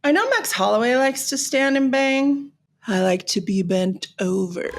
I know Max Holloway likes to stand and bang. I like to be bent over.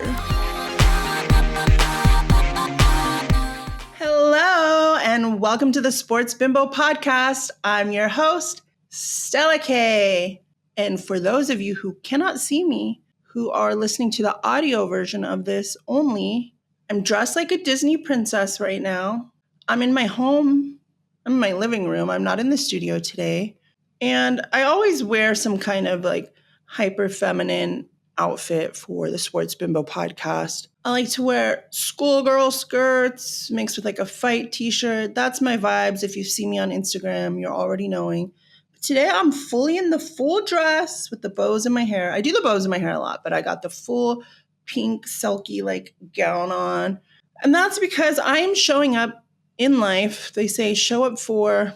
Hello, and welcome to the Sports Bimbo podcast. I'm your host, Stella K. And for those of you who cannot see me, who are listening to the audio version of this only, I'm dressed like a Disney princess right now. I'm in my home. I'm in my living room. I'm not in the studio today. And I always wear some kind of like hyper feminine outfit for the Sports Bimbo podcast. I like to wear schoolgirl skirts mixed with like a fight t-shirt. That's my vibes. If you see me on Instagram, you're already knowing. But today I'm fully in the full dress with the bows in my hair. I do the bows in my hair a lot, but I got the full pink silky like gown on. And that's because I am showing up in life. They say show up for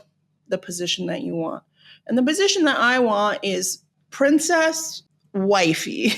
the position that you want. And the position that I want is princess wifey,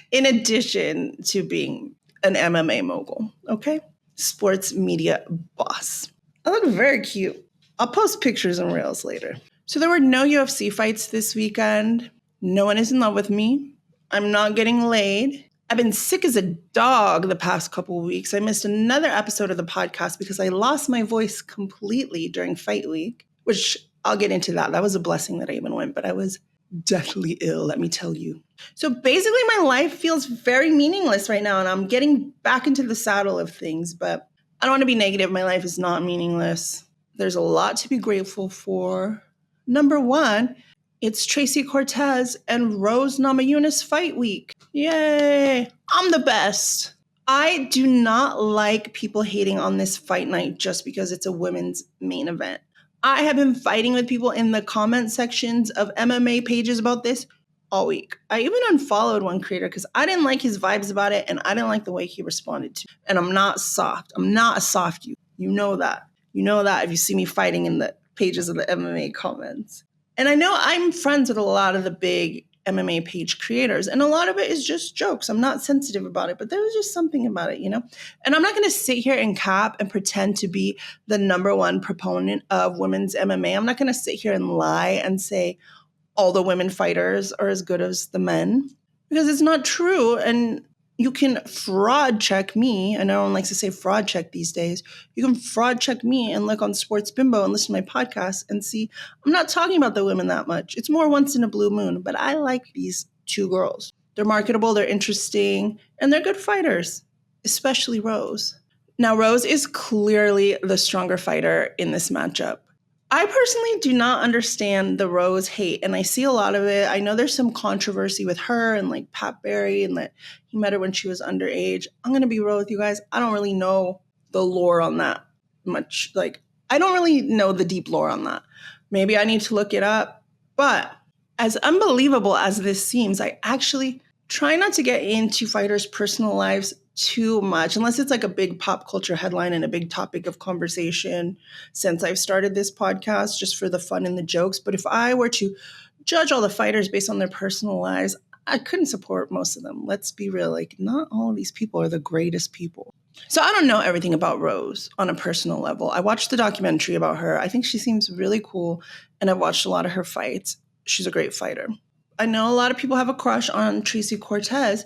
in addition to being an MMA mogul, okay? Sports media boss. I look very cute. I'll post pictures and reels later. So there were no UFC fights this weekend. No one is in love with me. I'm not getting laid. I've been sick as a dog the past couple of weeks. I missed another episode of the podcast because I lost my voice completely during fight week, which I'll get into that. That was a blessing that I even went, but I was deathly ill, let me tell you. So basically my life feels very meaningless right now, and I'm getting back into the saddle of things, but I don't want to be negative. My life is not meaningless. There's a lot to be grateful for. Number one, it's Tracy Cortez and Rose Namajunas fight week. Yay! I'm the best. I do not like people hating on this fight night just because it's a women's main event. I have been fighting with people in the comment sections of MMA pages about this all week. I even unfollowed one creator because I didn't like his vibes about it, and I didn't like the way he responded to it. And I'm not soft. I'm not a soft you. You know that. You know that if you see me fighting in the pages of the MMA comments. And I know I'm friends with a lot of the big MMA page creators, and a lot of it is just jokes. I'm not sensitive about it, but there was just something about it, you know? And I'm not going to sit here and cap and pretend to be the number one proponent of women's MMA. I'm not going to sit here and lie and say all the women fighters are as good as the men, because it's not true. And you can fraud check me. And no one likes to say fraud check these days. You can fraud check me and look on Sports Bimbo and listen to my podcast and see I'm not talking about the women that much. It's more once in a blue moon. But I like these two girls. They're marketable, they're interesting, and they're good fighters, especially Rose. Now, Rose is clearly the stronger fighter in this matchup. I personally do not understand the Rose hate, and I see a lot of it. I know there's some controversy with her and like Pat Barry, and that he met her when she was underage. I'm going to be real with you guys. I don't really know the lore on that much. Like, I don't really know the deep lore on that. Maybe I need to look it up. But as unbelievable as this seems, I actually try not to get into fighters' personal lives too much, unless it's like a big pop culture headline and a big topic of conversation since I've started this podcast, just for the fun and the jokes. But if I were to judge all the fighters based on their personal lives, I couldn't support most of them. Let's be real. Like, not all of these people are the greatest people. So I don't know everything about Rose on a personal level. I watched the documentary about her. I think she seems really cool, and I've watched a lot of her fights. She's a great fighter. I know a lot of people have a crush on Tracy Cortez,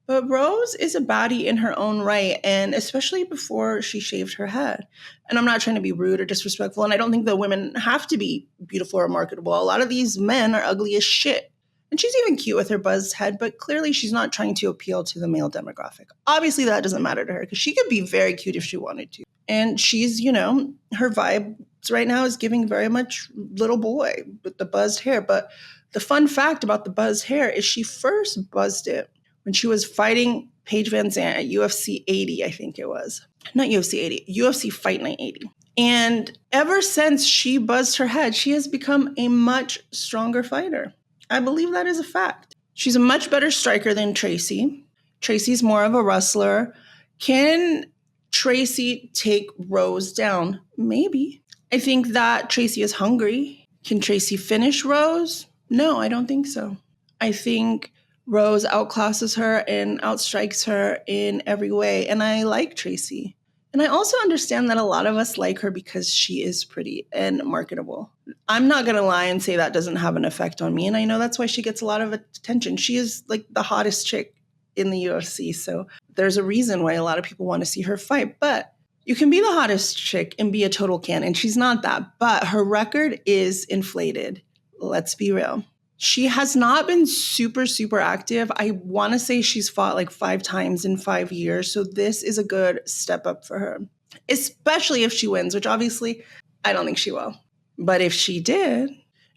but Rose is a baddie in her own right, and especially before she shaved her head. And I'm not trying to be rude or disrespectful, and I don't think that women have to be beautiful or marketable. A lot of these men are ugly as shit. And she's even cute with her buzzed head, but clearly she's not trying to appeal to the male demographic. Obviously, that doesn't matter to her because she could be very cute if she wanted to. And she's, you know, her vibe right now is giving very much little boy with the buzzed hair. But the fun fact about the buzzed hair is she first buzzed it when she was fighting Paige Van Zandt at UFC 80, I think it was. Not UFC 80, UFC Fight Night 80. And ever since she buzzed her head, she has become a much stronger fighter. I believe that is a fact. She's a much better striker than Tracy. Tracy's more of a wrestler. Can Tracy take Rose down? Maybe. I think that Tracy is hungry. Can Tracy finish Rose? No, I don't think so. I think Rose outclasses her and outstrikes her in every way. And I like Tracy. And I also understand that a lot of us like her because she is pretty and marketable. I'm not going to lie and say that doesn't have an effect on me. And I know that's why she gets a lot of attention. She is like the hottest chick in the UFC. So there's a reason why a lot of people want to see her fight. But you can be the hottest chick and be a total can. And she's not that. But her record is inflated. Let's be real. She has not been super, super active. I want to say she's fought like 5 times in 5 years. So this is a good step up for her, especially if she wins, which obviously I don't think she will. But if she did,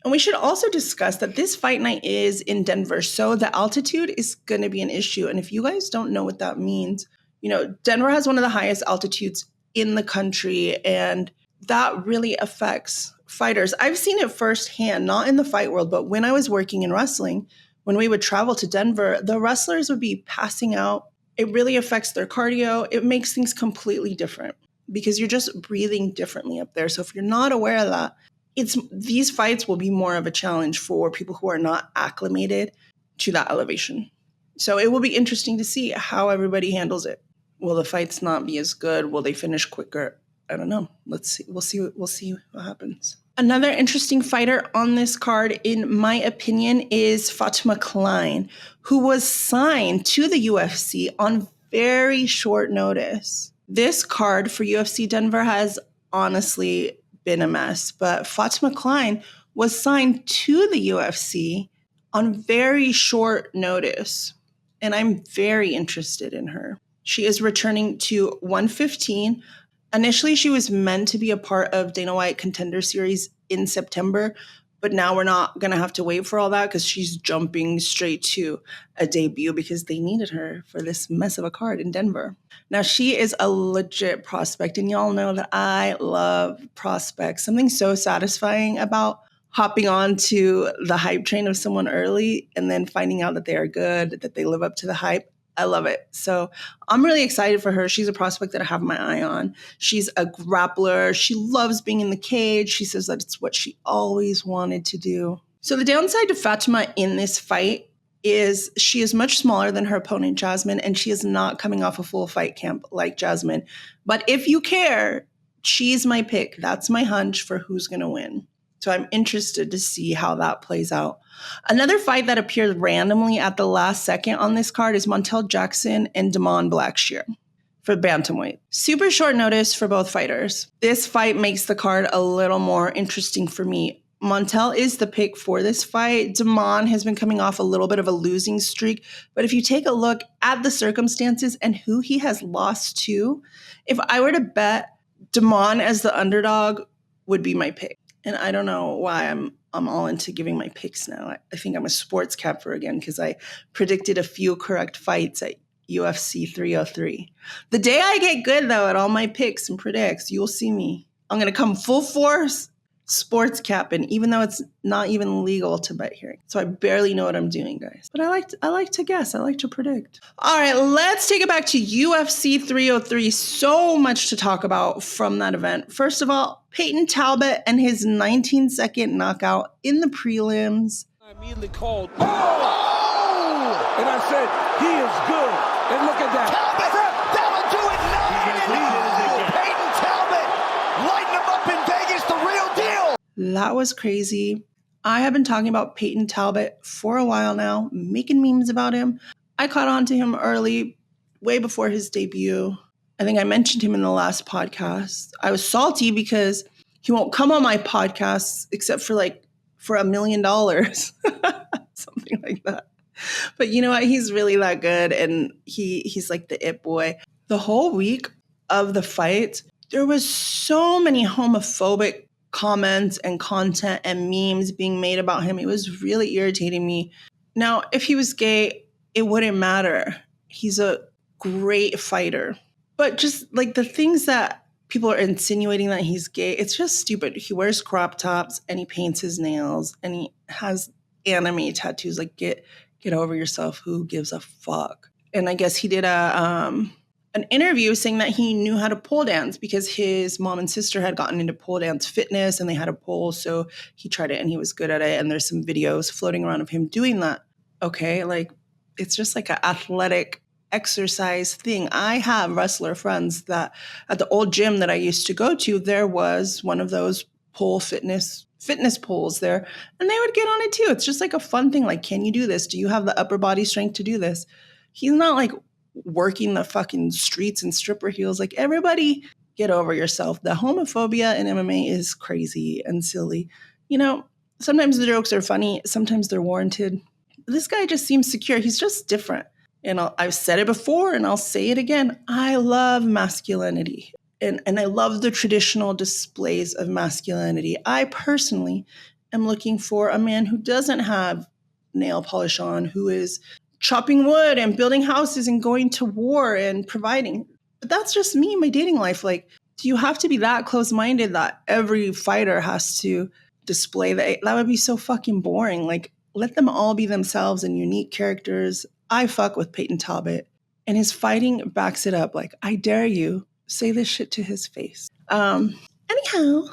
and we should also discuss that this fight night is in Denver. So the altitude is going to be an issue. And if you guys don't know what that means, Denver has one of the highest altitudes in the country. And that really affects fighters. I've seen it firsthand, not in the fight world, but when I was working in wrestling, when we would travel to Denver, the wrestlers would be passing out. It really affects their cardio. It makes things completely different because you're just breathing differently up there. So if you're not aware of that, these fights will be more of a challenge for people who are not acclimated to that elevation. So it will be interesting to see how everybody handles it. Will the fights not be as good? Will they finish quicker? I don't know. Let's see. We'll see what happens. Another interesting fighter on this card, in my opinion, is Fatima Klein, who was signed to the UFC on very short notice. This card for UFC Denver has honestly been a mess, but Fatima Klein was signed to the UFC on very short notice, and I'm very interested in her. She is returning to 115. Initially, she was meant to be a part of Dana White Contender Series in September, but now we're not going to have to wait for all that because she's jumping straight to a debut because they needed her for this mess of a card in Denver. Now, she is a legit prospect, and y'all know that I love prospects. Something so satisfying about hopping on to the hype train of someone early and then finding out that they are good, that they live up to the hype. I love it. So I'm really excited for her. She's a prospect that I have my eye on. She's a grappler. She loves being in the cage. She says that it's what she always wanted to do. So the downside to Fatima in this fight is she is much smaller than her opponent, Jasmine, and she is not coming off a full fight camp like Jasmine. But if you care, she's my pick. That's my hunch for who's going to win. So I'm interested to see how that plays out. Another fight that appeared randomly at the last second on this card is Montel Jackson and Damon Blackshear for bantamweight. Super short notice for both fighters. This fight makes the card a little more interesting for me. Montel is the pick for this fight. Damon has been coming off a little bit of a losing streak, but if you take a look at the circumstances and who he has lost to, if I were to bet, Damon as the underdog would be my pick. And I don't know why I'm all into giving my picks now. I think I'm a sports capper again because I predicted a few correct fights at UFC 303. The day I get good, though, at all my picks and predicts, you'll see me. I'm going to come full force sports capping, even though it's not even legal to bet here. So I barely know what I'm doing, guys. But I like to guess. I like to predict. All right, let's take it back to UFC 303. So much to talk about from that event. First of all, Peyton Talbot and his 19-second knockout in the prelims. I immediately called, oh! And I said, he is good. And look at that. Talbot, that'll do it. Peyton Talbot, lighting him up in Vegas, the real deal. That was crazy. I have been talking about Peyton Talbot for a while now, making memes about him. I caught on to him early, way before his debut. I think I mentioned him in the last podcast. I was salty because he won't come on my podcast except for $1 million, something like that. But you know what? He's really that good, and he's like the it boy. The whole week of the fight, there was so many homophobic comments and content and memes being made about him. It was really irritating me. Now, if he was gay, it wouldn't matter. He's a great fighter. But just like the things that people are insinuating that he's gay, it's just stupid. He wears crop tops and he paints his nails and he has anime tattoos. Like, get over yourself. Who gives a fuck? And I guess he did an interview saying that he knew how to pole dance because his mom and sister had gotten into pole dance fitness and they had a pole. So he tried it and he was good at it. And there's some videos floating around of him doing that. Okay, it's just like an athletic exercise thing. I have wrestler friends that at the old gym that I used to go to, there was one of those pole fitness poles there, and they would get on it too. It's just like a fun thing. Like, can you do this? Do you have the upper body strength to do this? He's not like working the fucking streets in stripper heels. Like, everybody get over yourself. The homophobia in MMA is crazy and silly. You know, sometimes the jokes are funny, sometimes they're warranted. This guy just seems secure. He's just different. And I've said it before and I'll say it again. I love masculinity. And I love the traditional displays of masculinity. I personally am looking for a man who doesn't have nail polish on, who is chopping wood and building houses and going to war and providing. But that's just me, my dating life. Like, do you have to be that close-minded that every fighter has to display that? That would be so fucking boring. Like, let them all be themselves and unique characters. I fuck with Peyton Talbot, and his fighting backs it up. Like, I dare you, say this shit to his face. Anyhow,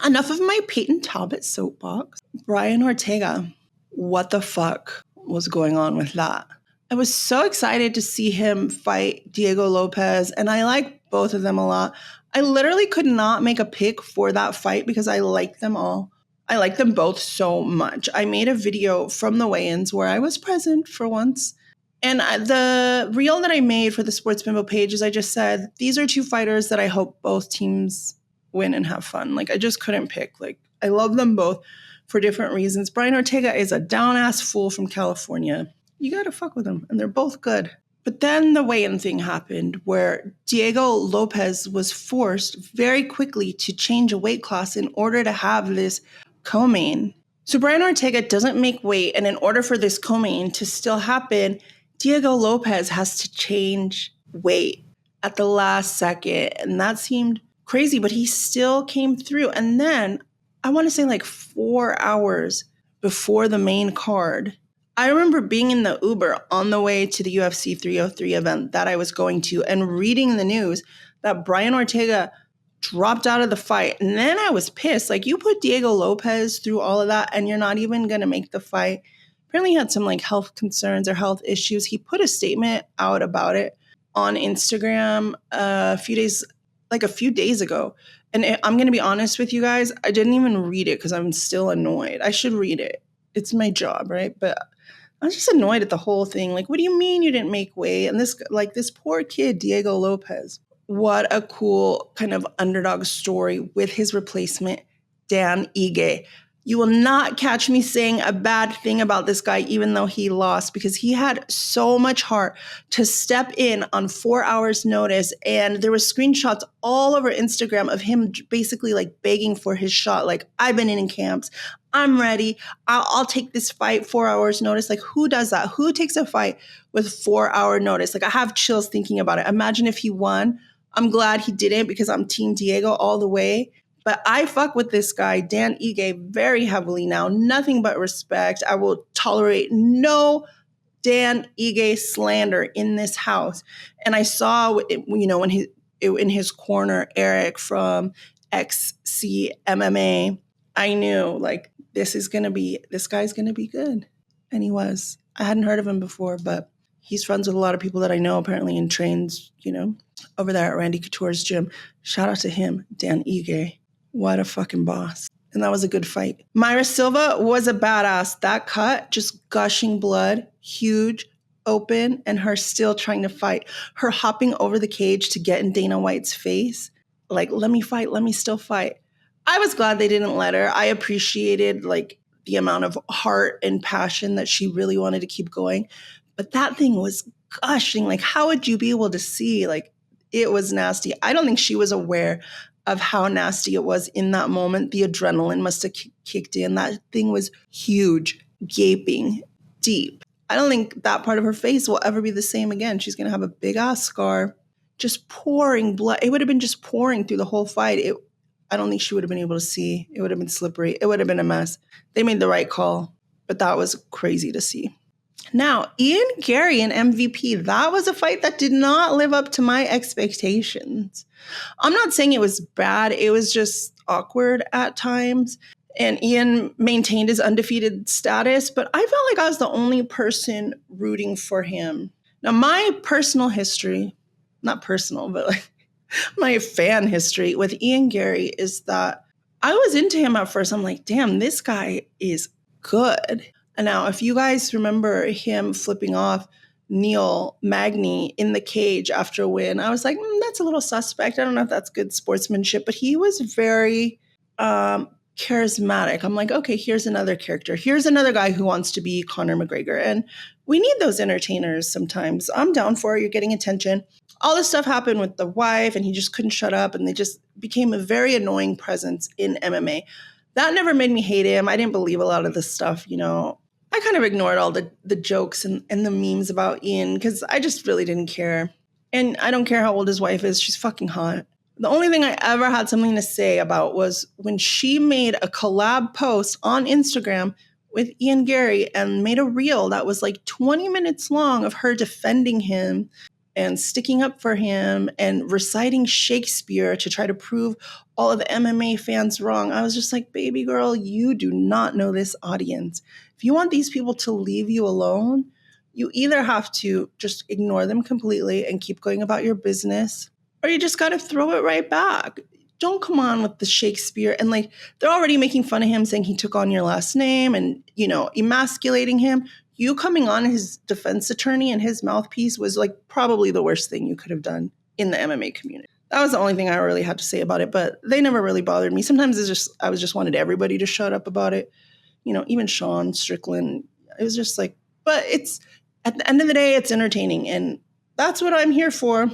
enough of my Peyton Talbot soapbox. Brian Ortega, what the fuck was going on with that? I was so excited to see him fight Diego Lopez, and I like both of them a lot. I literally could not make a pick for that fight because I like them all. I like them both so much. I made a video from the weigh-ins where I was present for once. And the reel that I made for the Sports Bimbo page is I just said, these are two fighters that I hope both teams win and have fun. Like, I just couldn't pick. Like, I love them both for different reasons. Brian Ortega is a down-ass fool from California. You gotta fuck with them, and they're both good. But then the weigh-in thing happened where Diego Lopez was forced very quickly to change a weight class in order to have this co-main. So Brian Ortega doesn't make weight, and in order for this co-main to still happen, Diego Lopez has to change weight at the last second, and that seemed crazy, but he still came through. And then, I want to say like 4 hours before the main card, I remember being in the Uber on the way to the UFC 303 event that I was going to and reading the news that Brian Ortega dropped out of the fight. And then I was pissed. Like, you put Diego Lopez through all of that and you're not even going to make the fight. Apparently he had some like health concerns or health issues. He put a statement out about it on Instagram a few days ago. And I'm going to be honest with you guys, I didn't even read it because I'm still annoyed. I should read it. It's my job, right? But I was just annoyed at the whole thing. Like, what do you mean you didn't make weight? And this poor kid, Diego Lopez, what a cool kind of underdog story with his replacement, Dan Ige. You will not catch me saying a bad thing about this guy, even though he lost, because he had so much heart to step in on 4 hours notice. And there were screenshots all over Instagram of him basically like begging for his shot. Like, I've been in camps. I'm ready. I'll take this fight 4 hours notice. Like, who does that? Who takes a fight with 4 hour notice? Like, I have chills thinking about it. Imagine if he won. I'm glad he didn't because I'm Team Diego all the way. But I fuck with this guy, Dan Ige, very heavily now. Nothing but respect. I will tolerate no Dan Ige slander in this house. And I saw, when in his corner, Eric from XCMMA, I knew like this guy's gonna be good. And he was. I hadn't heard of him before, but he's friends with a lot of people that I know apparently and trains, over there at Randy Couture's gym. Shout out to him, Dan Ige. What a fucking boss. And that was a good fight. Mayra Silva was a badass. That cut, just gushing blood, huge, open, and her still trying to fight. Her hopping over the cage to get in Dana White's face. Like, let me fight, let me still fight. I was glad they didn't let her. I appreciated like the amount of heart and passion that she really wanted to keep going. But that thing was gushing. Like, how would you be able to see? Like, it was nasty. I don't think she was aware of how nasty it was in that moment. The adrenaline must have kicked in. That thing was huge, gaping, deep. I don't think that part of her face will ever be the same again. She's going to have a big ass scar, just pouring blood. It would have been just pouring through the whole fight. I don't think she would have been able to see. It would have been slippery. It would have been a mess. They made the right call, but that was crazy to see. Now, Ian Garry and MVP, that was a fight that did not live up to my expectations. I'm not saying it was bad. It was just awkward at times. And Ian maintained his undefeated status, but I felt like I was the only person rooting for him. Now, my personal history, not personal, but like my fan history with Ian Garry is that I was into him at first. I'm like, damn, this guy is good. And now, if you guys remember him flipping off Neil Magny in the cage after a win, I was like, that's a little suspect. I don't know if that's good sportsmanship, but he was very charismatic. I'm like, okay, here's another character. Here's another guy who wants to be Conor McGregor. And we need those entertainers sometimes. I'm down for it. You're getting attention. All this stuff happened with the wife, and he just couldn't shut up, and they just became a very annoying presence in MMA. That never made me hate him. I didn't believe a lot of this stuff, you know. I kind of ignored all the jokes and the memes about Ian because I just really didn't care. And I don't care how old his wife is. She's fucking hot. The only thing I ever had something to say about was when she made a collab post on Instagram with Ian Garry and made a reel that was like 20 minutes long of her defending him and sticking up for him and reciting Shakespeare to try to prove all of the MMA fans wrong. I was just like, baby girl, you do not know this audience. If you want these people to leave you alone, you either have to just ignore them completely and keep going about your business, or you just got to throw it right back. Don't come on with the Shakespeare. And like, they're already making fun of him, saying he took on your last name and, you know, emasculating him. You coming on his defense attorney and his mouthpiece was like probably the worst thing you could have done in the MMA community. That was the only thing I really had to say about it, but they never really bothered me. Sometimes I was just wanted everybody to shut up about it. You know, even Sean Strickland, it was just like, but it's, at the end of the day, it's entertaining. And that's what I'm here for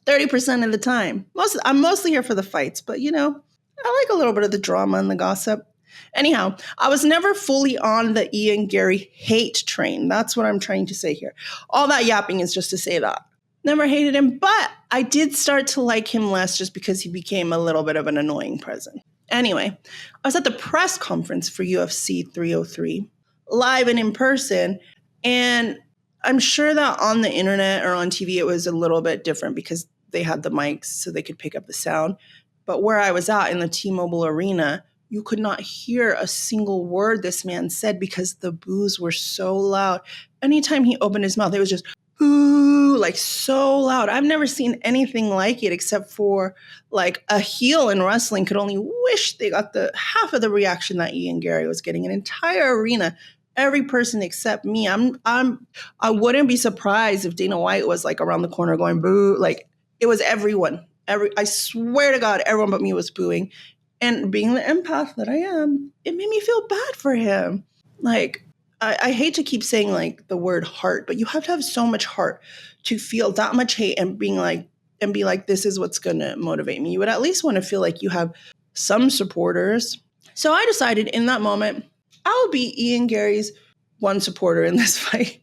30% of the time. I'm mostly here for the fights, but you know, I like a little bit of the drama and the gossip. Anyhow, I was never fully on the Ian Garry hate train. That's what I'm trying to say here. All that yapping is just to say that. Never hated him, but I did start to like him less just because he became a little bit of an annoying presence. Anyway, I was at the press conference for UFC 303, live and in person, and I'm sure that on the internet or on TV it was a little bit different because they had the mics so they could pick up the sound. But where I was at in the T-Mobile Arena, you could not hear a single word this man said because the boos were so loud. Anytime he opened his mouth, it was just boo, like so loud. I've never seen anything like it except for like a heel in wrestling could only wish they got the half of the reaction that Ian Garry was getting. An entire arena, every person except me. I wouldn't be surprised if Dana White was like around the corner going boo. Like it was everyone. I swear to God, everyone but me was booing. And being the empath that I am, it made me feel bad for him. Like, I hate to keep saying like the word heart, but you have to have so much heart to feel that much hate and be like, this is what's going to motivate me. You would at least want to feel like you have some supporters. So I decided in that moment, I'll be Ian Garry's one supporter in this fight.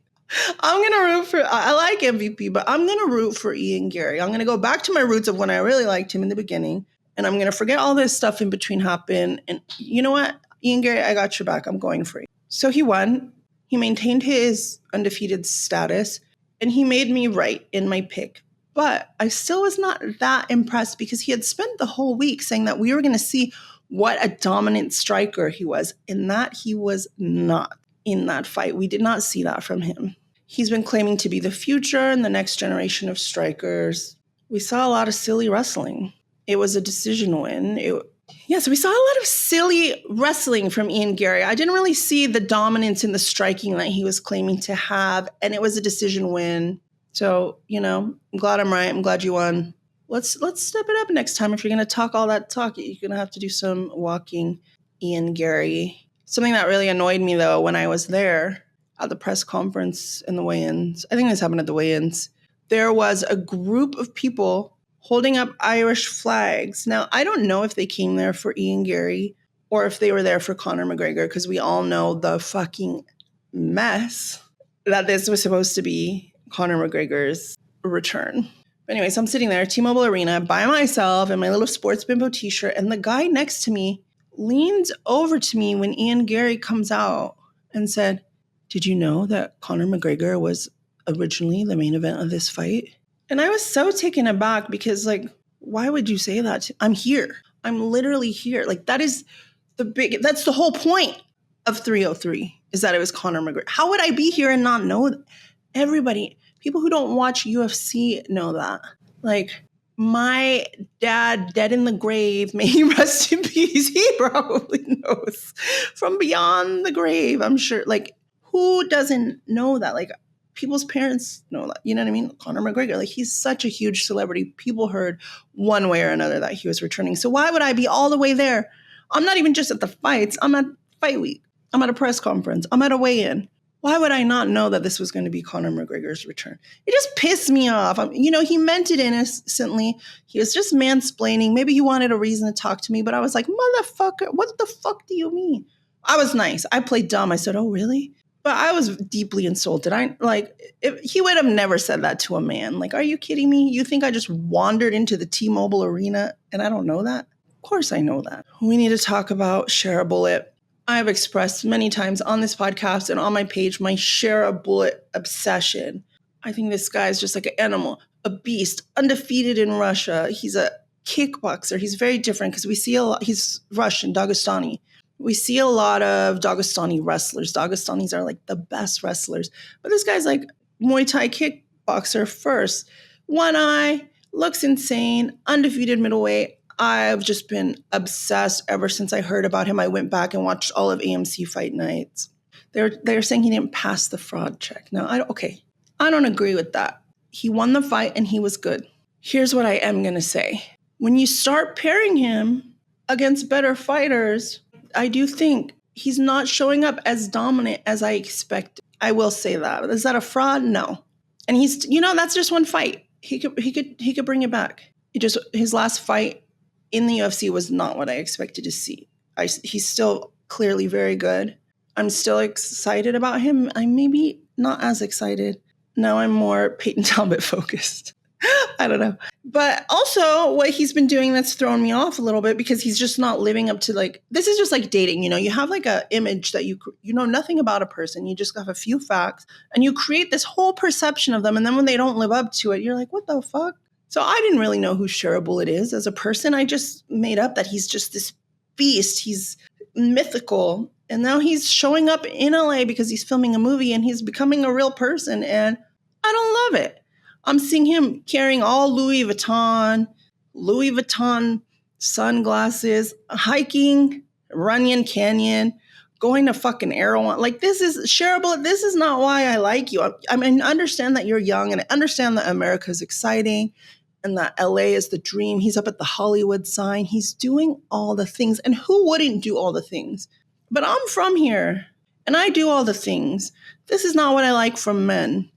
I'm going to root for, I like MVP, but I'm going to root for Ian Garry. I'm going to go back to my roots of when I really liked him in the beginning. And I'm going to forget all this stuff in between happened. And you know what? Ian Garry, I got your back. I'm going for you. So he won. He maintained his undefeated status. And he made me right in my pick. But I still was not that impressed because he had spent the whole week saying that we were going to see what a dominant striker he was. And that he was not in that fight. We did not see that from him. He's been claiming to be the future and the next generation of strikers. We saw a lot of silly wrestling. It was a decision win. So we saw a lot of silly wrestling from Ian Garry. I didn't really see the dominance in the striking that he was claiming to have, and it was a decision win. So, you know, I'm glad I'm right. I'm glad you won. Let's step it up next time. If you're going to talk all that talk, you're going to have to do some walking, Ian Garry. Something that really annoyed me, though, when I was there at the press conference and the weigh-ins, I think this happened at the weigh-ins, there was a group of people holding up Irish flags. Now, I don't know if they came there for Ian Garry or if they were there for Conor McGregor, because we all know the fucking mess that this was supposed to be Conor McGregor's return. But anyway, so I'm sitting there, T-Mobile Arena, by myself in my little Sports Bimbo t-shirt, and the guy next to me leans over to me when Ian Garry comes out and said, "Did you know that Conor McGregor was originally the main event of this fight?" And I was so taken aback because, like, why would you say that? I'm here. I'm literally here. Like, that's the whole point of 303 is that it was Conor McGregor. How would I be here and not know that? Everybody, People who don't watch UFC know that. Like, my dad, dead in the grave, may he rest in peace, he probably knows from beyond the grave, I'm sure. Like, who doesn't know that? Like, people's parents know that. You know what I mean? Conor McGregor, like, he's such a huge celebrity. People heard one way or another that he was returning. So why would I be all the way there? I'm not even just at the fights. I'm at fight week. I'm at a press conference. I'm at a weigh-in. Why would I not know that this was going to be Conor McGregor's return? It just pissed me off. He meant it innocently. He was just mansplaining. Maybe he wanted a reason to talk to me, but I was like, motherfucker, what the fuck do you mean? I was nice. I played dumb. I said, oh, really? But I was deeply insulted. He would have never said that to a man. Like, are you kidding me? You think I just wandered into the T-Mobile arena and I don't know that? Of course I know that. We need to talk about SHARA Bullet. I've expressed many times on this podcast and on my page my SHARA Bullet obsession. I think this guy is just like an animal, a beast, undefeated in Russia. He's a kickboxer. He's very different because we see a lot. He's Russian, Dagestani. We see a lot of Dagestani wrestlers. Dagestanis are like the best wrestlers. But this guy's like Muay Thai kickboxer first. One eye, looks insane, undefeated middleweight. I've just been obsessed ever since I heard about him. I went back and watched all of AMC Fight Nights. They're saying he didn't pass the fraud check. Now, I don't agree with that. He won the fight and he was good. Here's what I am going to say. When you start pairing him against better fighters, I do think he's not showing up as dominant as I expected. I will say that. Is that a fraud? No. And that's just one fight. He could bring it back. His last fight in the UFC was not what I expected to see. He's still clearly very good. I'm still excited about him. I'm maybe not as excited. Now I'm more Peyton Talbot focused. I don't know. But also what he's been doing that's thrown me off a little bit because he's just not living up to this is just like dating. You have like an image that you know nothing about a person. You just have a few facts and you create this whole perception of them. And then when they don't live up to it, you're like, what the fuck? So I didn't really know who SHARA Bullet is as a person. I just made up that he's just this beast. He's mythical. And now he's showing up in LA because he's filming a movie and he's becoming a real person. And I don't love it. I'm seeing him carrying all Louis Vuitton sunglasses, hiking Runyon Canyon, going to fucking Erewhon. Like, this is SHARA Bullet. This is not why I like you. I mean, I understand that you're young and I understand that America is exciting and that LA is the dream. He's up at the Hollywood sign. He's doing all the things. And who wouldn't do all the things? But I'm from here and I do all the things. This is not what I like from men.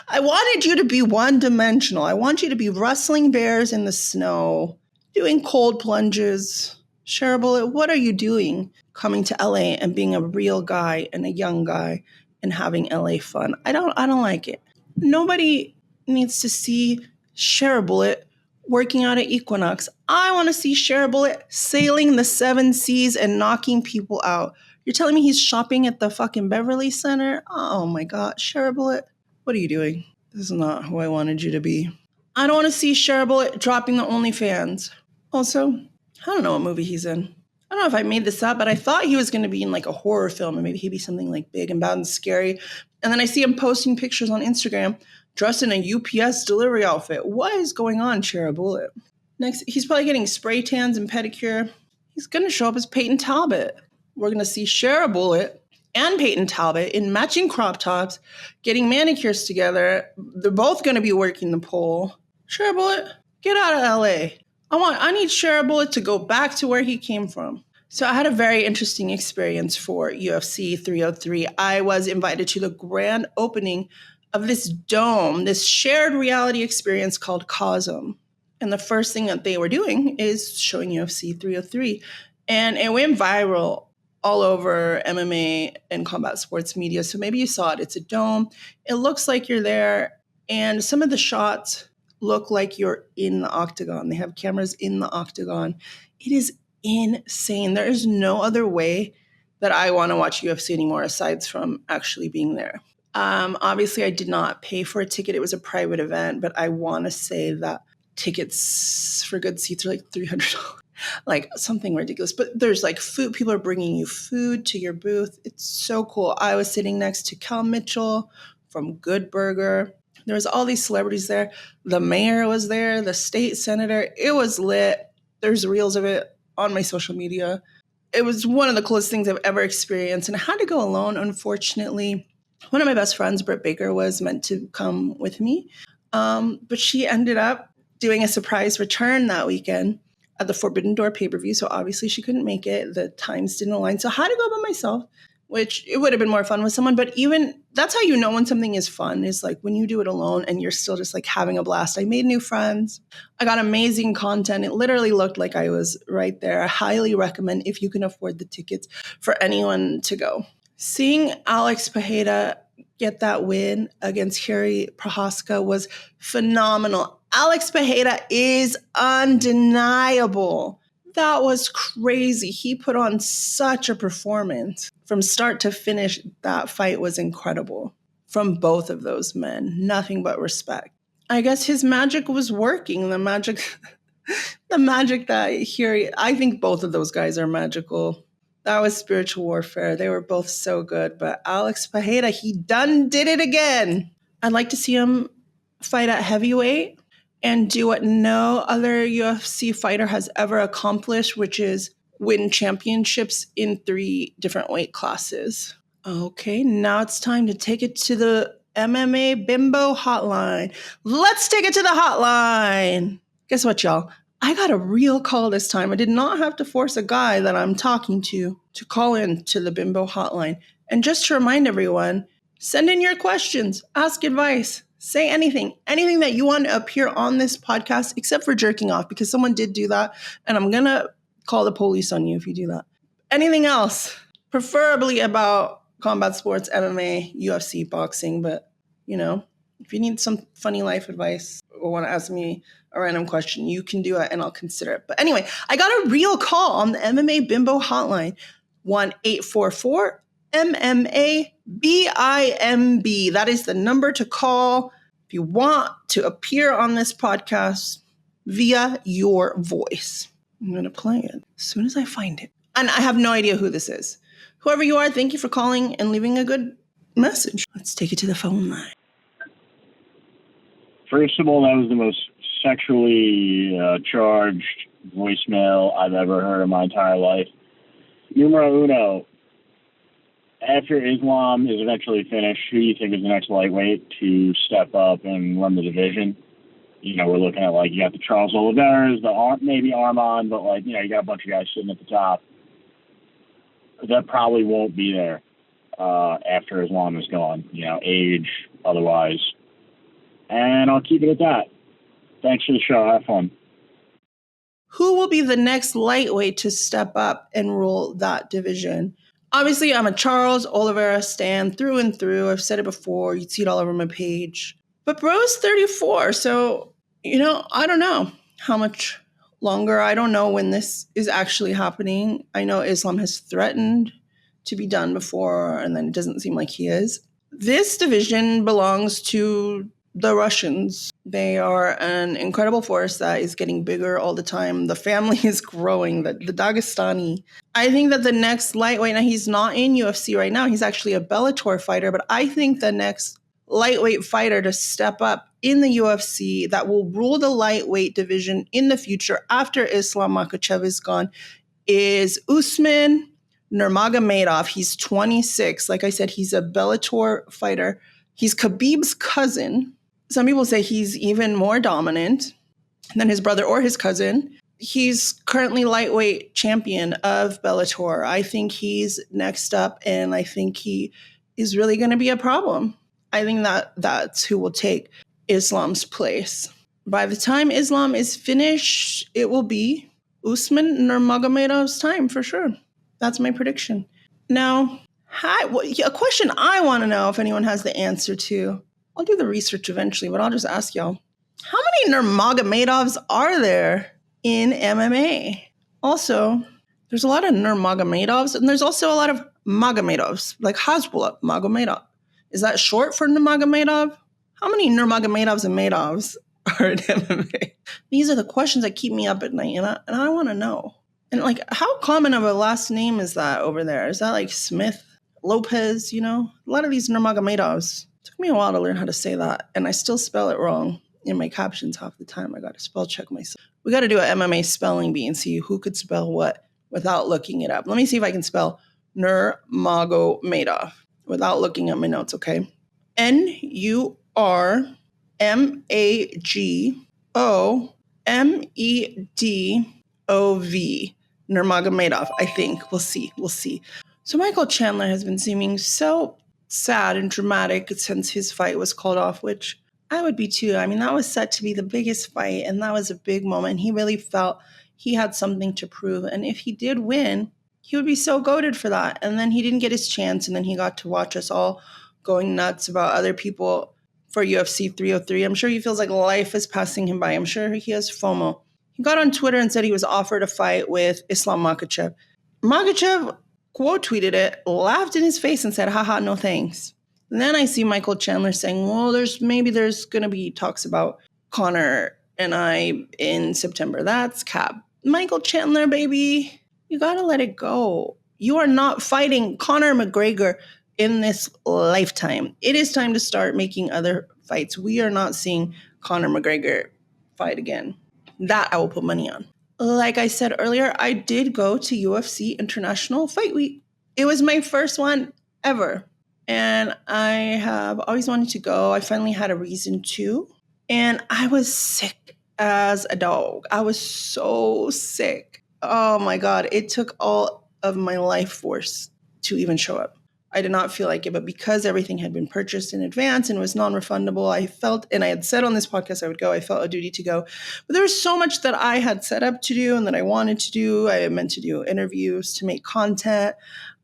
I wanted you to be one-dimensional. I want you to be rustling bears in the snow, doing cold plunges. SHARA Bullet, what are you doing coming to LA and being a real guy and a young guy and having LA fun? I don't like it. Nobody needs to see SHARA Bullet working out at Equinox. I want to see SHARA Bullet sailing the 7 seas and knocking people out. You're telling me he's shopping at the fucking Beverly Center? Oh my God, SHARA Bullet, what are you doing? This is not who I wanted you to be. I don't want to see SHARA Bullet dropping the OnlyFans. Also, I don't know what movie he's in. I don't know if I made this up, but I thought he was going to be in like a horror film or maybe he'd be something like big and bad and scary. And then I see him posting pictures on Instagram dressed in a UPS delivery outfit. What is going on, SHARA Bullet? Next, he's probably getting spray tans and pedicure. He's going to show up as Peyton Talbot. We're going to see SHARA Bullet and Peyton Talbot in matching crop tops, getting manicures together. They're both going to be working the pole. SHARA Bullet, get out of LA. I need SHARA Bullet to go back to where he came from. So I had a very interesting experience for UFC 303. I was invited to the grand opening of this dome, this shared reality experience called Cosm. And the first thing that they were doing is showing UFC 303. And it went viral all over MMA and combat sports media. So maybe you saw it. It's a dome. It looks like you're there. And some of the shots look like you're in the octagon. They have cameras in the octagon. It is insane. There is no other way that I want to watch UFC anymore aside from actually being there. Obviously, I did not pay for a ticket. It was a private event, but I want to say that tickets for good seats are like $300, like something ridiculous. But there's like food. People are bringing you food to your booth. It's so cool. I was sitting next to Cal Mitchell, from Good Burger. There was all these celebrities there. The mayor was there, the state senator. It was lit. There's reels of it on my social media. It was one of the coolest things I've ever experienced. And I had to go alone, unfortunately. One of my best friends, Britt Baker, was meant to come with me. But she ended up doing a surprise return that weekend at the Forbidden Door pay-per-view. So obviously she couldn't make it. The times didn't align. So I had to go by myself, which it would have been more fun with someone. But even that's how you know when something is fun, is like when you do it alone and you're still just like having a blast. I made new friends. I got amazing content. It literally looked like I was right there. I highly recommend, if you can afford the tickets, for anyone to go. Seeing Alex Pereira get that win against Harry Prohaska was phenomenal. Alex Pereira is undeniable. That was crazy. He put on such a performance. From start to finish, that fight was incredible. From both of those men, nothing but respect. I guess his magic was working. The magic that here, I think both of those guys are magical. That was spiritual warfare. They were both so good. But Alex Pereira, he done did it again. I'd like to see him fight at heavyweight and do what no other UFC fighter has ever accomplished, which is win championships in 3 different weight classes. Okay, now it's time to take it to the MMA Bimbo hotline. Let's take it to the hotline. Guess what, y'all? I got a real call this time. I did not have to force a guy that I'm talking to call in to the Bimbo hotline. And just to remind everyone, send in your questions, ask advice, say anything that you want to appear on this podcast, except for jerking off, because someone did do that. And I'm going to call the police on you if you do that. Anything else, preferably about combat sports, MMA, UFC, boxing. But, if you need some funny life advice or want to ask me a random question, you can do it and I'll consider it. But anyway, I got a real call on the MMA Bimbo hotline, 1-844-MMA-BIMB. That is the number to call if you want to appear on this podcast via your voice. I'm going to play it as soon as I find it. And I have no idea who this is. Whoever you are, thank you for calling and leaving a good message. Let's take it to the phone line. First of all, that was the most sexually charged voicemail I've ever heard in my entire life. Numero uno, after Islam is eventually finished, who do you think is the next lightweight to step up and run the division? We're looking at, you got the Charles Oliveira's, maybe Armand, but, you got a bunch of guys sitting at the top. That probably won't be there after Islam is gone, age, otherwise. And I'll keep it at that. Thanks for the show. Have fun. Who will be the next lightweight to step up and rule that division? Obviously, I'm a Charles Oliveira stan through and through. I've said it before. You'd see it all over my page. But bro's 34, so, I don't know how much longer. I don't know when this is actually happening. I know Islam has threatened to be done before, and then it doesn't seem like he is. This division belongs to the Russians. They are an incredible force that is getting bigger all the time. The family is growing, the Dagestani. I think that the next lightweight, now he's not in UFC right now, he's actually a Bellator fighter, but I think the next lightweight fighter to step up in the UFC that will rule the lightweight division in the future after Islam Makhachev is gone is Usman Nurmagomedov. He's 26. Like I said, he's a Bellator fighter. He's Khabib's cousin. Some people say he's even more dominant than his brother or his cousin. He's currently lightweight champion of Bellator. I think he's next up, and I think he is really going to be a problem. I think that's who will take Islam's place. By the time Islam is finished, it will be Usman Nurmagomedov's time for sure. That's my prediction. Now, a question I want to know if anyone has the answer to. I'll do the research eventually, but I'll just ask y'all. How many Nurmagomedovs are there in MMA? Also, there's a lot of Nurmagomedovs, and there's also a lot of Magomedovs, like Hasbulla Magomedov. Is that short for Nurmagomedov? How many Nurmagomedovs and Medovs are in MMA? These are the questions that keep me up at night, and I want to know. And how common of a last name is that over there? Is that like Smith, Lopez, A lot of these Nurmagomedovs. Took me a while to learn how to say that, and I still spell it wrong in my captions half the time. I got to spell check myself. We got to do an MMA spelling bee and see who could spell what without looking it up. Let me see if I can spell Nurmagomedov without looking at my notes, okay? Nurmagomedov. Nurmagomedov, I think. We'll see. So Michael Chandler has been seeming so sad and dramatic since his fight was called off, which I would be too. I mean, that was set to be the biggest fight, and that was a big moment. He really felt he had something to prove. And if he did win, he would be so goated for that. And then he didn't get his chance, and then he got to watch us all going nuts about other people for UFC 303. I'm sure he feels like life is passing him by. I'm sure he has FOMO. He got on Twitter and said he was offered a fight with Islam Makhachev. Makhachev quote tweeted it, laughed in his face and said, haha, no thanks. And then I see Michael Chandler saying, well, there's going to be talks about Conor and I in September. That's cap. Michael Chandler, baby, you got to let it go. You are not fighting Conor McGregor in this lifetime. It is time to start making other fights. We are not seeing Conor McGregor fight again. That I will put money on. Like I said earlier, I did go to UFC International Fight Week. It was my first one ever. And I have always wanted to go. I finally had a reason to. And I was sick as a dog. I was so sick. Oh my God. It took all of my life force to even show up. I did not feel like it, but because everything had been purchased in advance and was non-refundable, I felt, and I had said on this podcast I would go, I felt a duty to go. But there was so much that I had set up to do and that I wanted to do. I meant to do interviews, to make content.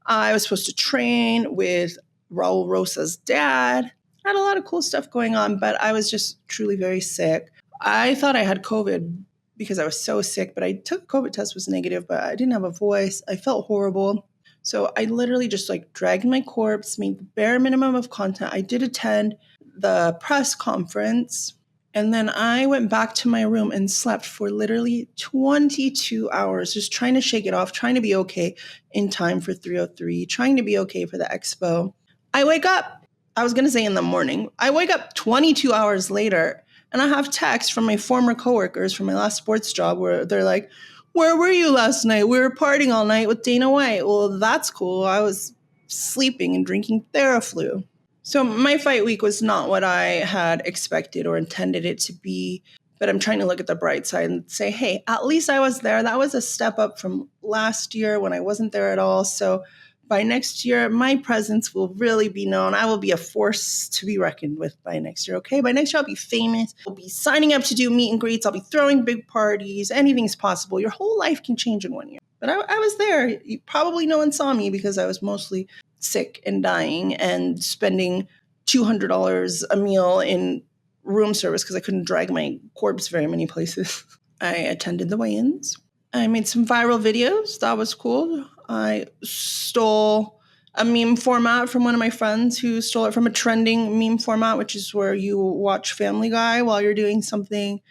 I was supposed to train with Raul Rosa's dad. I had a lot of cool stuff going on, but I was just truly very sick. I thought I had COVID because I was so sick, but I took a COVID test, was negative, but I didn't have a voice. I felt horrible. So I literally just dragged my corpse, made the bare minimum of content. I did attend the press conference, and then I went back to my room and slept for literally 22 hours, just trying to shake it off, trying to be okay in time for 303, trying to be okay for the expo. I wake up, I was going to say in the morning, I wake up 22 hours later, and I have texts from my former coworkers from my last sports job where they're like, where were you last night? We were partying all night with Dana White. Well, that's cool. I was sleeping and drinking Theraflu. So my fight week was not what I had expected or intended it to be. But I'm trying to look at the bright side and say, hey, at least I was there. That was a step up from last year when I wasn't there at all. So by next year, my presence will really be known. I will be a force to be reckoned with by next year, okay? By next year, I'll be famous. I'll be signing up to do meet and greets. I'll be throwing big parties. Anything's possible. Your whole life can change in 1 year. But I was there. Probably no one saw me because I was mostly sick and dying and spending $200 a meal in room service because I couldn't drag my corpse very many places. I attended the weigh-ins. I made some viral videos. That was cool. I stole a meme format from one of my friends who stole it from a trending meme format, which is where you watch Family Guy while you're doing something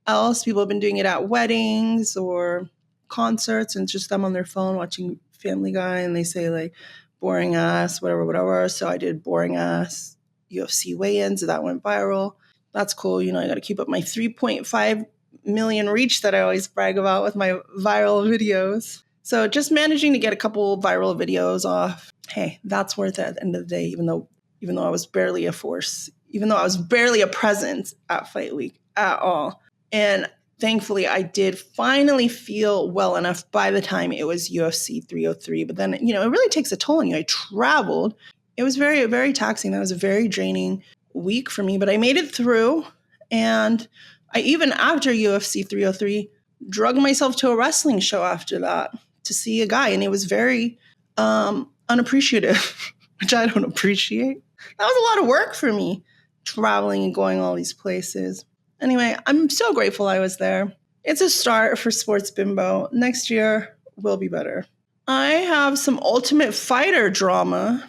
else. People have been doing it at weddings or concerts, and it's just them on their phone watching Family Guy, and they say boring ass, whatever. So I did boring ass UFC weigh-ins. That went viral. That's cool. I got to keep up my 3.5 million reach that I always brag about with my viral videos. So just managing to get a couple viral videos off, hey, that's worth it at the end of the day, even though I was barely a force, even though I was barely a presence at Fight Week at all. And thankfully, I did finally feel well enough by the time it was UFC 303. But then, it really takes a toll on you. I traveled. It was very, very taxing. That was a very draining week for me, but I made it through. And I, even after UFC 303, drugged myself to a wrestling show after that to see a guy. And it was very unappreciative, which I don't appreciate. That was a lot of work for me, traveling and going all these places. Anyway, I'm so grateful I was there. It's a start for Sports Bimbo. Next year will be better. I have some Ultimate Fighter drama.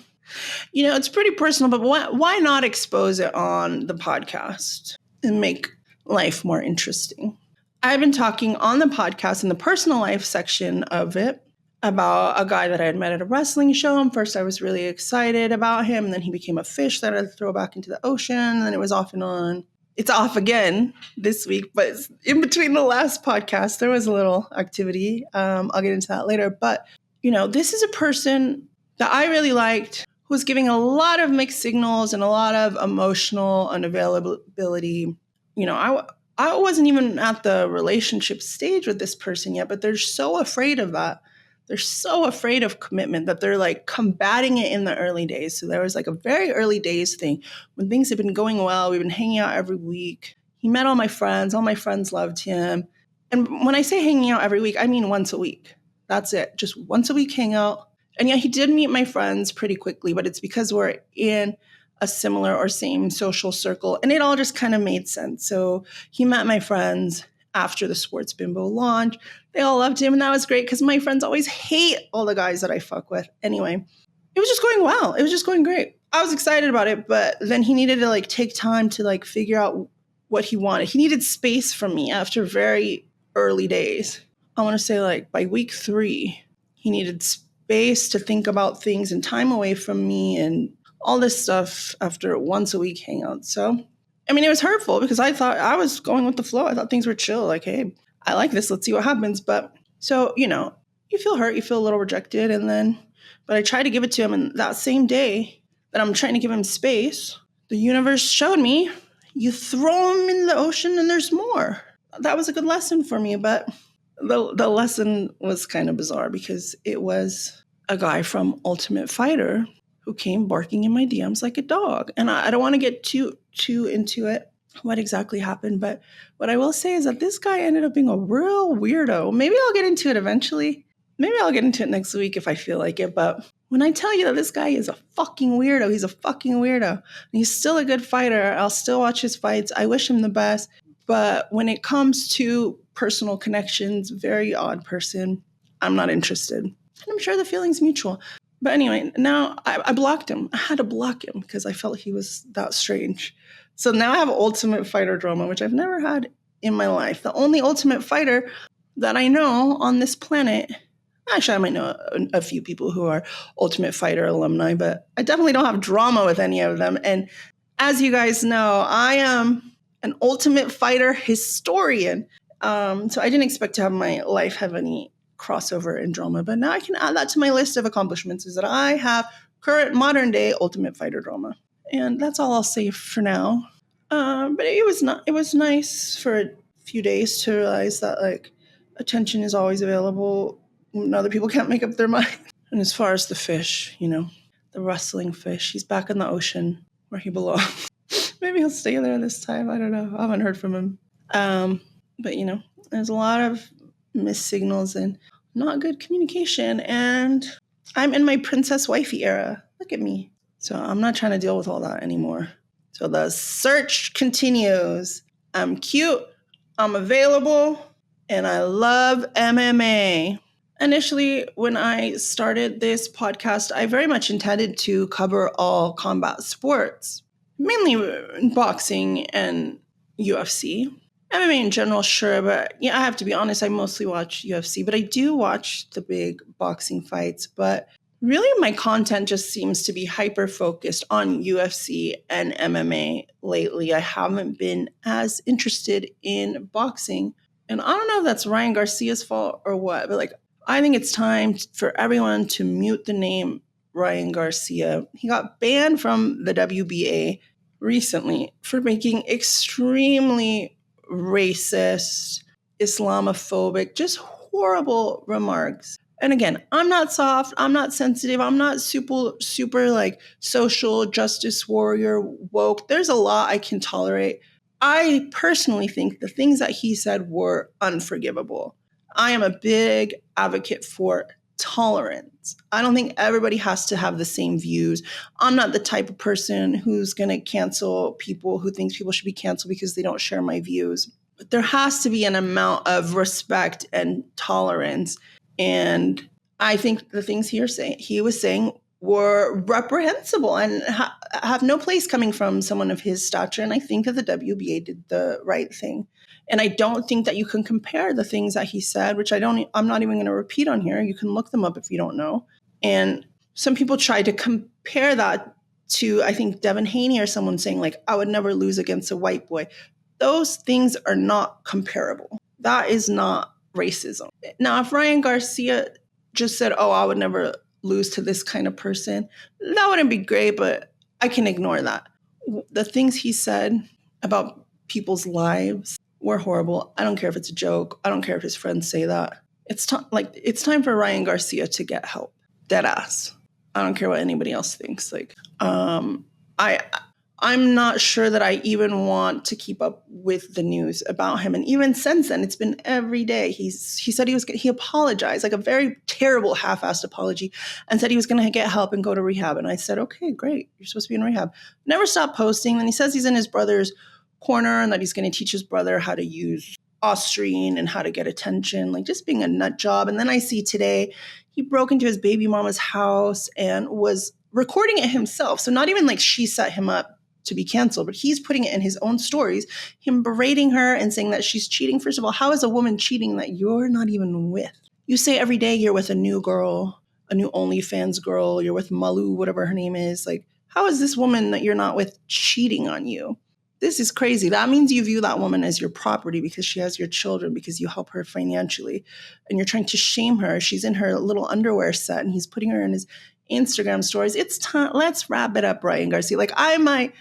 It's pretty personal, but why not expose it on the podcast and make life more interesting? I've been talking on the podcast in the personal life section of it about a guy that I had met at a wrestling show. And first I was really excited about him. And then he became a fish that I had to throw back into the ocean. And then it was off and on. It's off again this week, but in between the last podcast, there was a little activity. I'll get into that later. But, this is a person that I really liked who was giving a lot of mixed signals and a lot of emotional unavailability. I wasn't even at the relationship stage with this person yet, but they're so afraid of that. They're so afraid of commitment that they're like combating it in the early days. So there was like a very early days thing when things had been going well. We've been hanging out every week. He met all my friends. All my friends loved him. And when I say hanging out every week, I mean once a week. That's it. Just once a week hang out. And yeah, he did meet my friends pretty quickly, but it's because we're in a similar or same social circle. And it all just kind of made sense. So he met my friends after the Sports Bimbo launch. They all loved him, and that was great because my friends always hate all the guys that I fuck with. Anyway, it was just going well. It was just going great. I was excited about it, but then he needed to take time to figure out what he wanted. He needed space from me after very early days. I want to say by week 3, he needed space to think about things and time away from me and all this stuff after once a week hangout. So it was hurtful because I thought I was going with the flow. I thought things were chill. Hey, I like this. Let's see what happens. But so, you feel hurt. You feel a little rejected. But I tried to give it to him. And that same day that I'm trying to give him space, the universe showed me you throw him in the ocean and there's more. That was a good lesson for me. But the lesson was kind of bizarre because it was a guy from Ultimate Fighter who came barking in my DMs like a dog. And I don't want to get too into it, what exactly happened. But what I will say is that this guy ended up being a real weirdo. Maybe I'll get into it eventually. Maybe I'll get into it next week if I feel like it. But when I tell you that this guy is a fucking weirdo, he's a fucking weirdo. And he's still a good fighter. I'll still watch his fights. I wish him the best. But when it comes to personal connections, very odd person, I'm not interested. And I'm sure the feeling's mutual. But anyway, now I blocked him. I had to block him because I felt he was that strange. So now I have Ultimate Fighter drama, which I've never had in my life. The only Ultimate Fighter that I know on this planet, actually I might know a few people who are Ultimate Fighter alumni, but I definitely don't have drama with any of them. And as you guys know, I am an Ultimate Fighter historian. So I didn't expect to have my life have any crossover and drama, but now I can add that to my list of accomplishments is that I have current modern day Ultimate Fighter drama. And that's all I'll say for now. But it was nice for a few days to realize that attention is always available when other people can't make up their mind. And as far as the fish, the wrestling fish, he's back in the ocean where he belongs. Maybe he'll stay there this time. I don't know. I haven't heard from him. But there's a lot of missed signals and not good communication. And I'm in my princess wifey era. Look at me. So I'm not trying to deal with all that anymore. So the search continues. I'm cute. I'm available. And I love MMA. Initially, when I started this podcast, I very much intended to cover all combat sports, mainly boxing and UFC. MMA in general, sure, but I have to be honest, I mostly watch UFC, but I do watch the big boxing fights. But really, my content just seems to be hyper-focused on UFC and MMA lately. I haven't been as interested in boxing. And I don't know if that's Ryan Garcia's fault or what, but I think it's time for everyone to mute the name Ryan Garcia. He got banned from the WBA recently for making extremely racist, Islamophobic, just horrible remarks. And again, I'm not soft, I'm not sensitive, I'm not super social justice warrior woke. There's a lot I can tolerate. I personally think the things that he said were unforgivable. I am a big advocate for tolerance. I don't think everybody has to have the same views. I'm not the type of person who's going to cancel people who thinks people should be canceled because they don't share my views. But there has to be an amount of respect and tolerance. And I think the things he was saying were reprehensible. And have no place coming from someone of his stature. And I think that the WBA did the right thing. And I don't think that you can compare the things that he said, which I'm not even going to repeat on here. You can look them up if you don't know. And some people try to compare that to, I think, Devin Haney or someone saying like, I would never lose against a white boy. Those things are not comparable. That is not racism. Now, if Ryan Garcia just said, oh, I would never lose to this kind of person, that wouldn't be great, but I can ignore that. The things he said about people's lives were horrible. I don't care if it's a joke. I don't care if his friends say that. It's time for Ryan Garcia to get help. Dead ass. I don't care what anybody else thinks. I'm not sure that I even want to keep up with the news about him. And even since then, it's been every day. He said he apologized, like a very terrible half-assed apology, and said he was going to get help and go to rehab. And I said, okay, great. You're supposed to be in rehab. Never stopped posting. And he says he's in his brother's corner and that he's going to teach his brother how to use Austrian and how to get attention, like just being a nut job. And then I see today he broke into his baby mama's house and was recording it himself. So not even like she set him up to be canceled, but he's putting it in his own stories, him berating her and saying that she's cheating. First of all, how is a woman cheating that you're not even with? You say every day you're with a new girl, a new OnlyFans girl, you're with Malu, whatever her name is. Like, how is this woman that you're not with cheating on you? This is crazy. That means you view that woman as your property because she has your children, because you help her financially, and you're trying to shame her. She's in her little underwear set and he's putting her in his Instagram stories. It's time. Let's wrap it up, Ryan Garcia. Like I might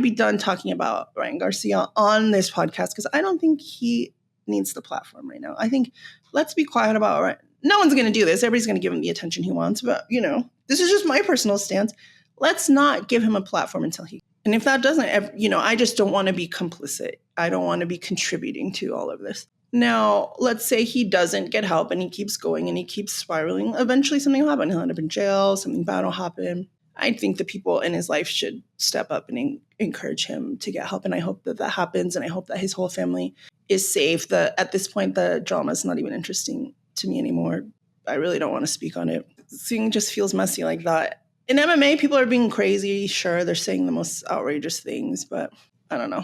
be done talking about Ryan Garcia on this podcast because I don't think he needs the platform right now. I think let's be quiet about it. No one's going to do this. Everybody's going to give him the attention he wants. But, this is just my personal stance. Let's not give him a platform until he. And if that doesn't, I just don't want to be complicit. I don't want to be contributing to all of this. Now, let's say he doesn't get help and he keeps going and he keeps spiraling. Eventually something will happen. He'll end up in jail. Something bad will happen. I think the people in his life should step up and encourage him to get help. And I hope that happens. And I hope that his whole family is safe. At this point, the drama is not even interesting to me anymore. I really don't want to speak on it. Seeing just feels messy like that. In MMA, people are being crazy. Sure, they're saying the most outrageous things, but I don't know.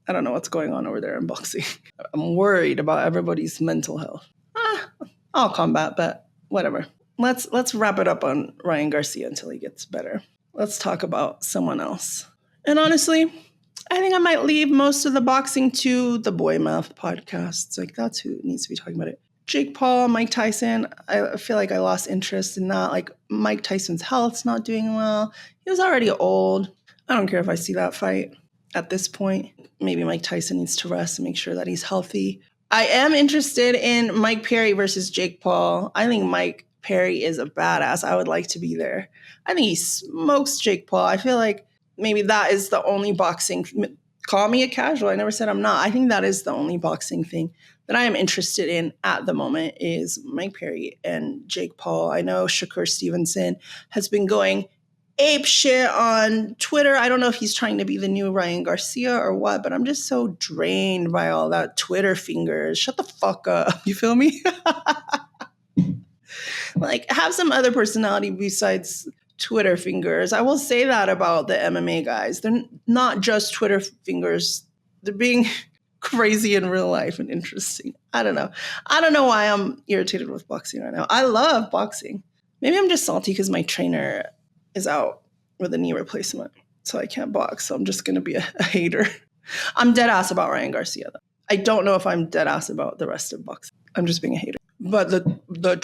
I don't know what's going on over there in boxing. I'm worried about everybody's mental health. I'll combat, but whatever. Let's wrap it up on Ryan Garcia until he gets better. Let's talk about someone else. And honestly, I think I might leave most of the boxing to the Boy Math podcasts. Like that's who needs to be talking about it. Jake Paul, Mike Tyson, I feel like I lost interest in that. Like Mike Tyson's health's not doing well. He was already old. I don't care if I see that fight at this point. Maybe Mike Tyson needs to rest and make sure that he's healthy. I am interested in Mike Perry versus Jake Paul. I think Mike Perry is a badass. I would like to be there. I think he smokes Jake Paul. I feel like maybe that is the only boxing. Call me a casual. I never said I'm not. I think that is the only boxing thing that I am interested in at the moment is Mike Perry and Jake Paul. I know Shakur Stevenson has been going ape shit on Twitter. I don't know if he's trying to be the new Ryan Garcia or what, but I'm just so drained by all that Twitter fingers. Shut the fuck up. You feel me? Like, have some other personality besides Twitter fingers. I will say that about the MMA guys. They're not just Twitter fingers. They're being crazy in real life and interesting. I don't know. I don't know why I'm irritated with boxing right now. I love boxing. Maybe I'm just salty because my trainer is out with a knee replacement, so I can't box. So I'm just going to be a hater. I'm dead ass about Ryan Garcia, though. I don't know if I'm dead ass about the rest of boxing. I'm just being a hater. But the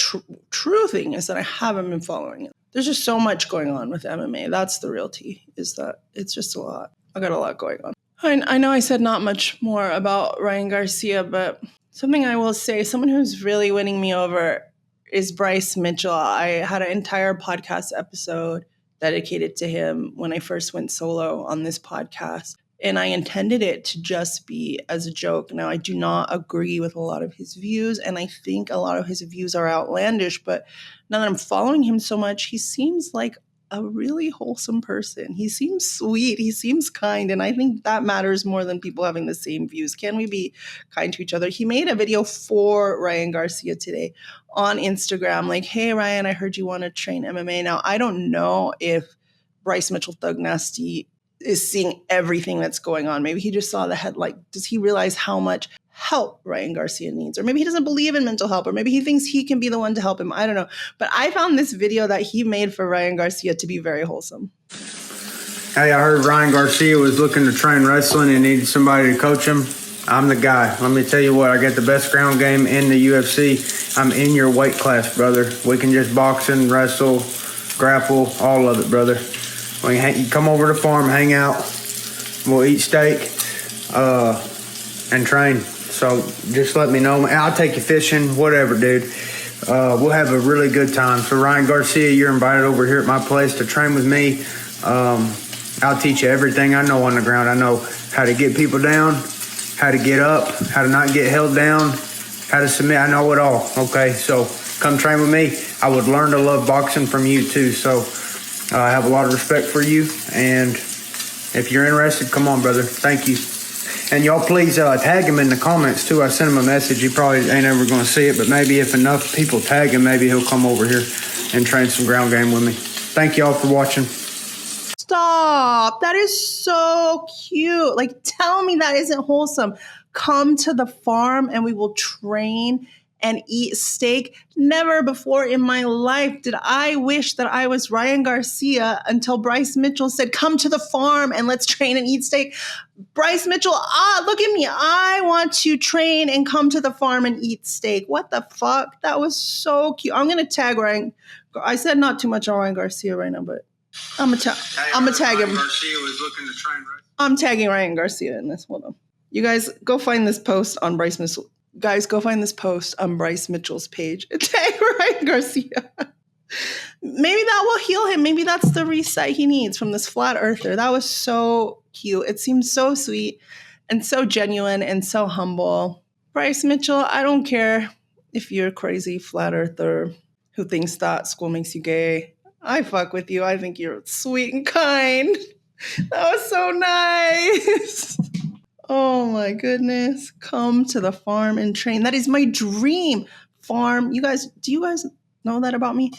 true thing is that I haven't been following it. There's just so much going on with MMA. That's the real tea, is that it's just a lot. I got a lot going on. I know I said not much more about Ryan Garcia, but something I will say, someone who's really winning me over is Bryce Mitchell. I had an entire podcast episode dedicated to him when I first went solo on this podcast. And I intended it to just be as a joke. Now, I do not agree with a lot of his views, and I think a lot of his views are outlandish. But now that I'm following him so much, he seems like a really wholesome person. He seems sweet. He seems kind. And I think that matters more than people having the same views. Can we be kind to each other? He made a video for Ryan Garcia today on Instagram. Like, hey, Ryan, I heard you want to train MMA. Now, I don't know if Bryce Mitchell Thug Nasty is seeing everything that's going on. Maybe he just saw the headline. Does he realize how much help Ryan Garcia needs? Or maybe he doesn't believe in mental help, or maybe he thinks he can be the one to help him. I don't know. But I found this video that he made for Ryan Garcia to be very wholesome. Hey, I heard Ryan Garcia was looking to train wrestling and needed somebody to coach him. I'm the guy. Let me tell you what, I got the best ground game in the UFC. I'm in your weight class, brother. We can just box and wrestle, grapple, all of it, brother. We can come over to the farm, hang out. We'll eat steak and train. So just let me know. I'll take you fishing, whatever, dude. We'll have a really good time. So Ryan Garcia, you're invited over here at my place to train with me. I'll teach you everything I know on the ground. I know how to get people down, how to get up, how to not get held down, how to submit. I know it all, okay? So come train with me. I would learn to love boxing from you too. So I have a lot of respect for you. And if you're interested, come on, brother. Thank you. And y'all please tag him in the comments too. I sent him a message. He probably ain't ever going to see it, but maybe if enough people tag him, maybe he'll come over here and train some ground game with me. Thank y'all for watching. Stop. That is so cute. Like, tell me that isn't wholesome. Come to the farm and we will train and eat steak. Never before in my life did I wish that I was Ryan Garcia until Bryce Mitchell said, come to the farm and let's train and eat steak. Bryce Mitchell, look at me. I want to train and come to the farm and eat steak. What the fuck? That was so cute. I'm going to tag Ryan. I said not too much on Ryan Garcia right now, but I'm gonna tag him. Garcia was looking to train, right? I'm tagging Ryan Garcia in this. Hold on. You guys go find this post on Bryce Mitchell. Guys, go find this post on Bryce Mitchell's page. Tag Ryan Garcia. Maybe that will heal him. Maybe that's the reset he needs from this flat earther. That was so cute. It seems so sweet and so genuine and so humble. Bryce Mitchell, I don't care if you're a crazy flat earther who thinks that school makes you gay. I fuck with you. I think you're sweet and kind. That was so nice. Oh my goodness. Come to the farm and train. That is my dream. Farm. Do you guys know that about me?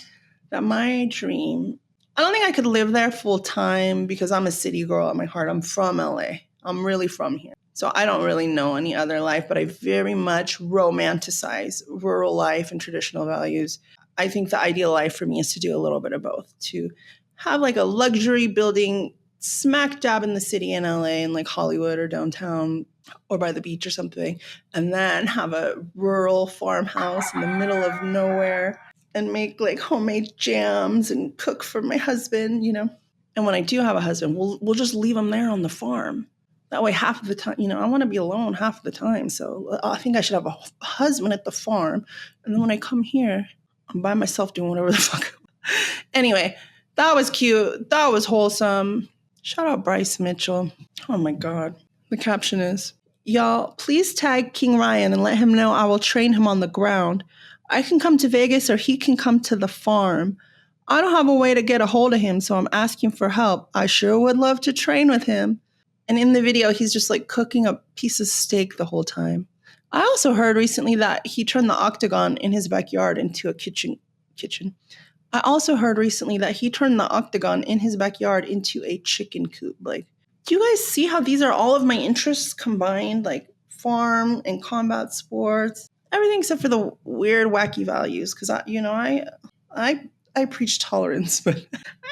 That my dream. I don't think I could live there full time because I'm a city girl at my heart. I'm from LA. I'm really from here. So I don't really know any other life, but I very much romanticize rural life and traditional values. I think the ideal life for me is to do a little bit of both, to have like a luxury building smack dab in the city in LA, in like Hollywood or downtown or by the beach or something, and then have a rural farmhouse in the middle of nowhere and make like homemade jams and cook for my husband, you know. And when I do have a husband, we'll just leave him there on the farm. That way half of the time, you know, I want to be alone half of the time. So I think I should have a husband at the farm. And then when I come here, I'm by myself doing whatever the fuck. Anyway, that was cute. That was wholesome. Shout out Bryce Mitchell. Oh my God. The caption is, y'all, please tag King Ryan and let him know I will train him on the ground. I can come to Vegas or he can come to the farm. I don't have a way to get a hold of him, so I'm asking for help. I sure would love to train with him. And in the video, he's just like cooking a piece of steak the whole time. I also heard recently that he turned the octagon in his backyard into a kitchen. I also heard recently that he turned the octagon in his backyard into a chicken coop. Like, do you guys see how these are all of my interests combined? Like farm and combat sports, everything except for the weird, wacky values. Because I preach tolerance, but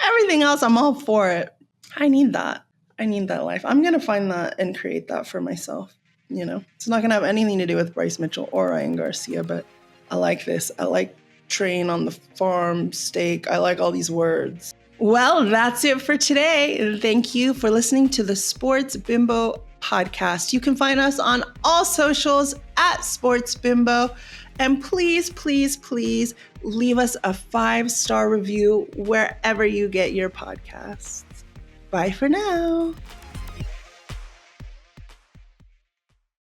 everything else, I'm all for it. I need that. I need that life. I'm gonna find that and create that for myself. You know, it's not going to have anything to do with Bryce Mitchell or Ryan Garcia, but I like this. I like train on the farm, steak. I like all these words. Well, that's it for today. Thank you for listening to the Sports Bimbo podcast. You can find us on all socials at Sports Bimbo. And please, please, please leave us a 5-star review wherever you get your podcasts. Bye for now.